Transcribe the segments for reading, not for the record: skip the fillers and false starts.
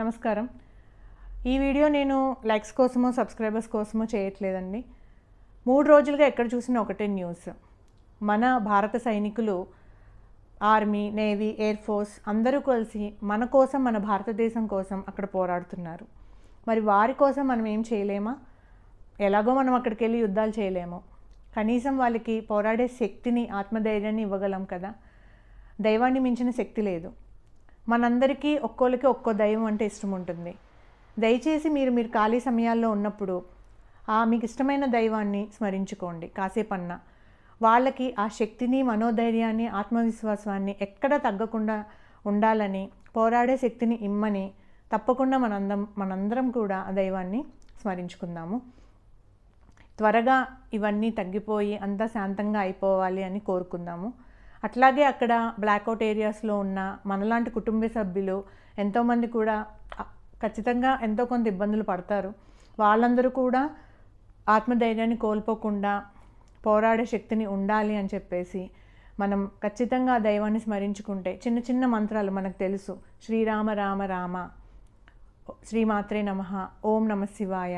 నమస్కారం. ఈ వీడియో నేను లైక్స్ కోసమో సబ్స్క్రైబర్స్ కోసమో చేయట్లేదండి. 3 రోజులుగా ఎక్కడ చూసినా ఒకటే న్యూస్. మన భారత సైనికులు ఆర్మీ, నేవీ, ఎయిర్ ఫోర్స్ అందరూ కలిసి మన కోసం, మన భారతదేశం కోసం అక్కడ పోరాడుతున్నారు. మరి వారి కోసం మనం ఏం చేయలేమా? ఎలాగో మనం అక్కడికి వెళ్ళి యుద్ధాలు చేయలేము. కనీసం వాళ్ళకి పోరాడే శక్తిని, ఆత్మధైర్యాన్ని ఇవ్వగలం కదా. దైవాన్ని మించిన శక్తి లేదు. మనందరికీ ఒక్కోళ్ళకి ఒక్కో దైవం అంటే ఇష్టం ఉంటుంది. దయచేసి మీరు ఖాళీ సమయాల్లో ఉన్నప్పుడు మీకు ఇష్టమైన దైవాన్ని స్మరించుకోండి కాసేపన్నా. వాళ్ళకి ఆ శక్తిని, మనోధైర్యాన్ని, ఆత్మవిశ్వాసాన్ని ఎక్కడ తగ్గకుండా ఉండాలని, పోరాడే శక్తిని ఇమ్మని తప్పకుండా మనందరం కూడా ఆ దైవాన్ని స్మరించుకుందాము. త్వరగా ఇవన్నీ తగ్గిపోయి అంతా శాంతంగా అయిపోవాలి అని కోరుకుందాము. అట్లాగే అక్కడ బ్లాక్అవుట్ ఏరియాస్లో ఉన్న మనలాంటి కుటుంబ సభ్యులు ఎంతోమంది కూడా ఖచ్చితంగా ఎంతో కొంత ఇబ్బందులు పడతారు. వాళ్ళందరూ కూడా ఆత్మధైర్యాన్ని కోల్పోకుండా పోరాడే శక్తిని ఉండాలి అని చెప్పేసి మనం ఖచ్చితంగా ఆ దైవాన్ని స్మరించుకుంటే, చిన్న చిన్న మంత్రాలు మనకు తెలుసు. శ్రీరామ రామ రామ, శ్రీమాత్రే నమః, ఓం నమ శివాయ,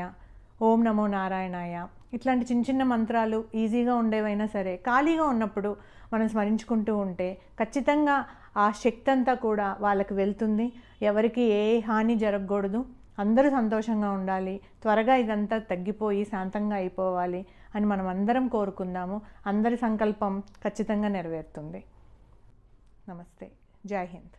ఓం నమో నారాయణాయ, ఇట్లాంటి చిన్న చిన్న మంత్రాలు ఈజీగా ఉండేవైనా సరే ఖాళీగా ఉన్నప్పుడు మనం స్మరించుకుంటూ ఉంటే ఖచ్చితంగా ఆ శక్తి అంతా కూడా వాళ్ళకి వెళ్తుంది. ఎవరికి ఏ హాని జరగకూడదు, అందరూ సంతోషంగా ఉండాలి, త్వరగా ఇదంతా తగ్గిపోయి శాంతంగా అయిపోవాలి అని మనం అందరం కోరుకుందాము. అందరి సంకల్పం ఖచ్చితంగా నెరవేరుతుంది. నమస్తే. జై హింద్.